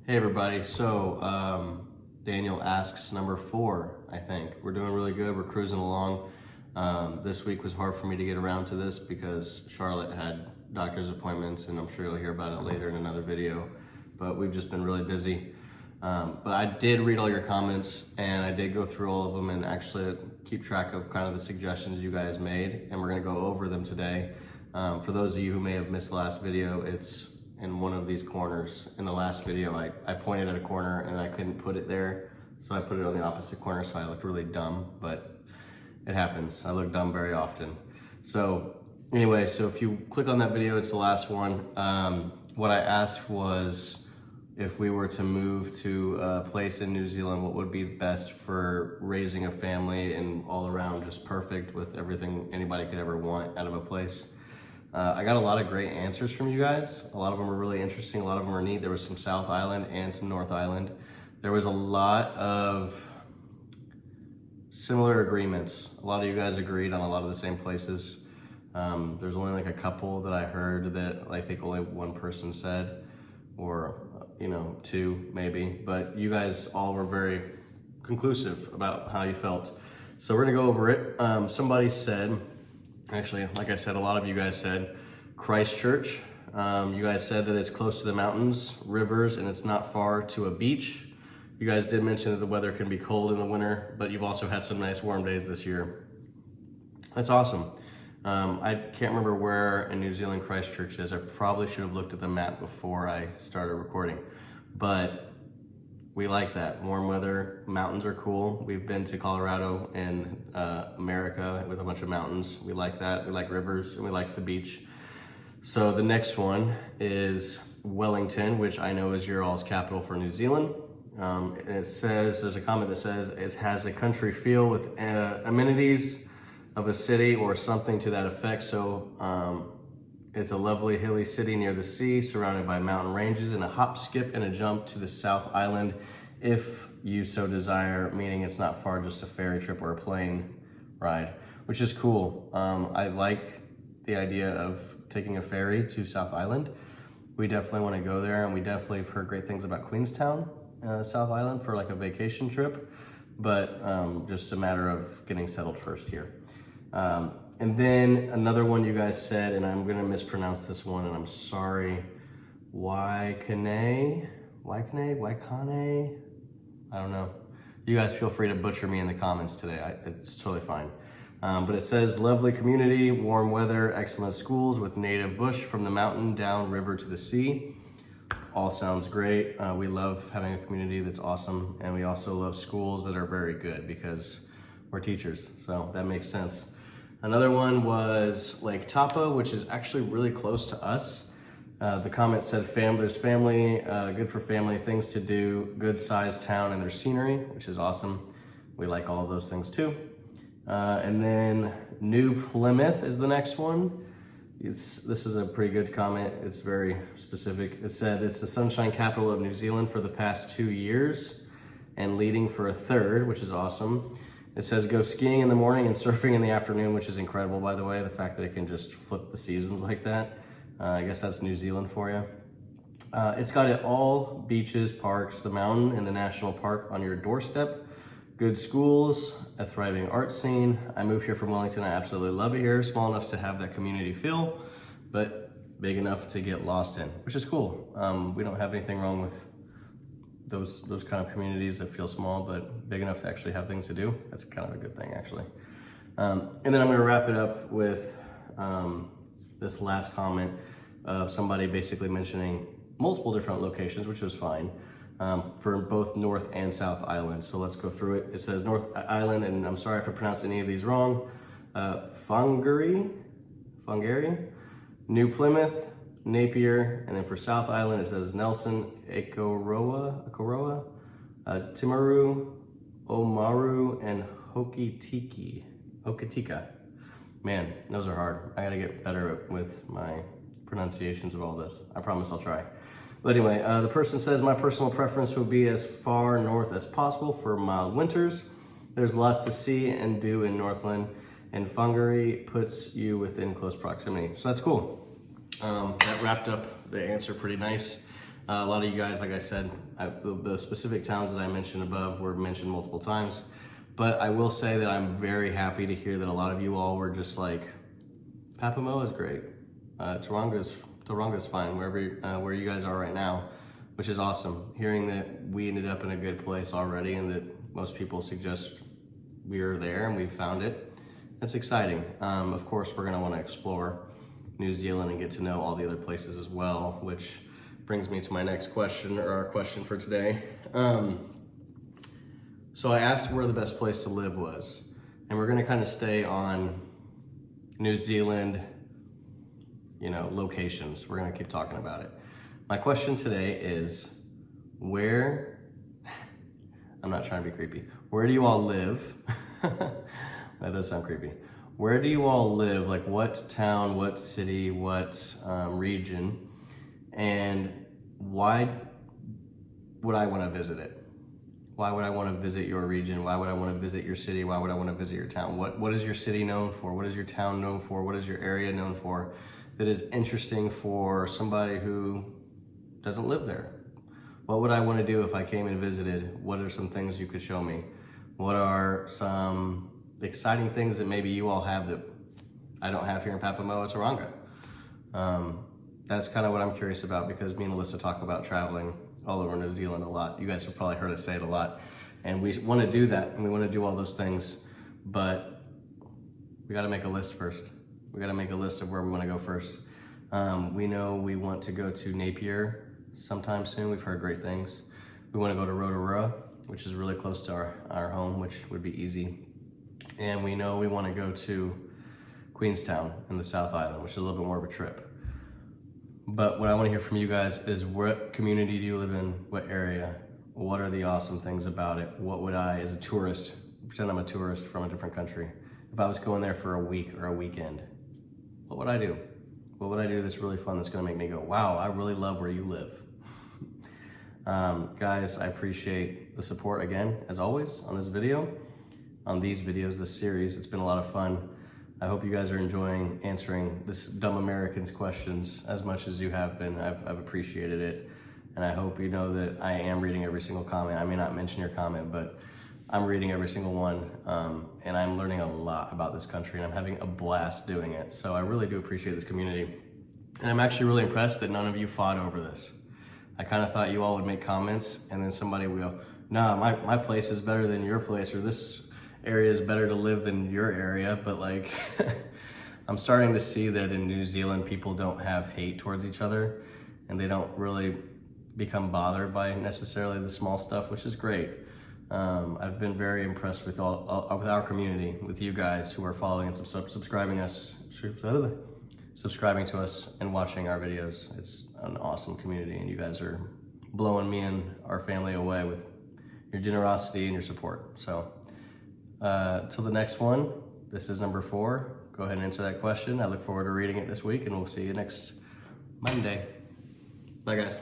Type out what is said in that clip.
Hey everybody, so Daniel asks number 4, I think. We're doing really good, we're cruising along. This week was hard for me to get around to this because Charlotte had doctor's appointments, and I'm sure you'll hear about it later in another video, but we've just been really busy. But I did read all your comments and I did go through all of them and actually keep track of kind of the suggestions you guys made, and we're gonna go over them today. For those of you who may have missed the last video, it's in one of these corners. In the last video, I pointed at a corner and I couldn't put it there, so I put it on the opposite corner, so I looked really dumb, but it happens. I look dumb very often. So anyway, so if you click on that video, it's the last one. What I asked was if we were to move to a place in New Zealand, what would be best for raising a family and all around just perfect with everything anybody could ever want out of a place. I got a lot of great answers from you guys. A lot of them are really interesting. A lot of them are neat. There was some South Island and some North Island. There was a lot of similar agreements. A lot of you guys agreed on a lot of the same places. There's only like a couple that I heard that I think only one person said, or two maybe, but you guys all were very conclusive about how you felt. So we're gonna go over it. Somebody said, actually, like I said, a lot of you guys said Christchurch. You guys said that it's close to the mountains, rivers, and it's not far to a beach. You guys did mention that the weather can be cold in the winter, but you've also had some nice warm days this year. That's awesome. I can't remember where in New Zealand Christchurch is. I probably should have looked at the map before I started recording, but we like that. Warm weather, mountains are cool. We've been to Colorado in America with a bunch of mountains. We like that. We like rivers and we like the beach. So the next one is Wellington, which I know is your all's capital for New Zealand. And it says, there's a comment that says it has a country feel with amenities of a city or something to that effect. So it's a lovely hilly city near the sea, surrounded by mountain ranges, and a hop, skip, and a jump to the South Island if you so desire, meaning it's not far, just a ferry trip or a plane ride, which is cool. I like the idea of taking a ferry to South Island. We definitely want to go there, and we definitely have heard great things about Queenstown, South Island, for like a vacation trip, but just a matter of getting settled first here. And then another one you guys said, and I'm gonna mispronounce this one, and I'm sorry, Waikane? I don't know. You guys feel free to butcher me in the comments today. It's totally fine. But it says, lovely community, warm weather, excellent schools with native bush from the mountain down river to the sea. All sounds great. We love having a community that's awesome, and we also love schools that are very good because we're teachers, so that makes sense. Another one was Lake Tapa, which is actually really close to us. The comment said, there's family, good for family, things to do, good sized town, and there's scenery, which is awesome. We like all of those things too. And then New Plymouth is the next one. This is a pretty good comment. It's very specific. It said, it's the sunshine capital of New Zealand for the past 2 years and leading for a third, which is awesome. It says go skiing in the morning and surfing in the afternoon, which is incredible, by the way, the fact that it can just flip the seasons like that. I guess that's New Zealand for you. It's got it all, beaches, parks, the mountain, and the national park on your doorstep. Good schools, a thriving art scene. I moved here from Wellington. I absolutely love it here. Small enough to have that community feel, but big enough to get lost in, which is cool. We don't have anything wrong with those kind of communities that feel small but big enough to actually have things to do. That's kind of a good thing, actually. And then I'm going to wrap it up with this last comment of somebody basically mentioning multiple different locations, which was fine, for both North and South Island. So let's go through it. It says North Island, and I'm sorry if I pronounced any of these wrong, Whangarei, New Plymouth, Napier, and then for South Island it says Nelson, Okoroa, Timaru, Oamaru, and Hokitika. Man, those are hard. I gotta get better with my pronunciations of all this. I promise I'll try. But anyway, the person says, my personal preference would be as far north as possible for mild winters. There's lots to see and do in Northland, and Whangarei puts you within close proximity. So that's cool. That wrapped up the answer pretty nice. A lot of you guys, like I said, the specific towns that I mentioned above were mentioned multiple times. But I will say that I'm very happy to hear that a lot of you all were just like, Papamoa is great. Taronga's fine, where you guys are right now, which is awesome. Hearing that we ended up in a good place already and that most people suggest we are there and we found it, that's exciting. Of course, we're gonna wanna explore New Zealand and get to know all the other places as well, which brings me to my next question, or our question for today. So I asked where the best place to live was, and we're gonna kind of stay on New Zealand, locations. We're gonna keep talking about it. My question today is, where, I'm not trying to be creepy, where do you all live? That does sound creepy. Where do you all live? Like what town, what city, what region, and why would I wanna visit it? Why would I want to visit your region? Why would I want to visit your city? Why would I want to visit your town? What is your city known for? What is your town known for? What is your area known for that is interesting for somebody who doesn't live there? What would I want to do if I came and visited? What are some things you could show me? What are some exciting things that maybe you all have that I don't have here in Papamoa, Taronga? That's kind of what I'm curious about, because me and Alyssa talk about traveling all over New Zealand a lot. You guys have probably heard us say it a lot. And we want to do that, and we want to do all those things, but we got to make a list first. We got to make a list of where we want to go first. We know we want to go to Napier sometime soon. We've heard great things. We want to go to Rotorua, which is really close to our home, which would be easy. And we know we want to go to Queenstown in the South Island, which is a little bit more of a trip. But what I want to hear from you guys is, what community do you live in? What area? What are the awesome things about it? What would I, as a tourist, pretend I'm a tourist from a different country, if I was going there for a week or a weekend, what would I do? What would I do that's really fun, that's going to make me go, wow, I really love where you live? Guys, I appreciate the support again, as always, on this video, on these videos, this series. It's been a lot of fun. I hope you guys are enjoying answering this dumb Americans questions as much as you have been. I've appreciated it. And I hope you know that I am reading every single comment. I may not mention your comment, but I'm reading every single one. And I'm learning a lot about this country, and I'm having a blast doing it. So I really do appreciate this community. And I'm actually really impressed that none of you fought over this. I kind of thought you all would make comments and then somebody would go, nah, my place is better than your place, or this area is better to live than your area. But like, I'm starting to see that in New Zealand, people don't have hate towards each other, and they don't really become bothered by necessarily the small stuff, which is great. I've been very impressed with with our community, with you guys who are following and subscribing to us and watching our videos. It's an awesome community, and you guys are blowing me and our family away with your generosity and your support. So till the next one, this is number 4. Go ahead and answer that question. I look forward to reading it this week, and we'll see you next Monday. Bye, guys.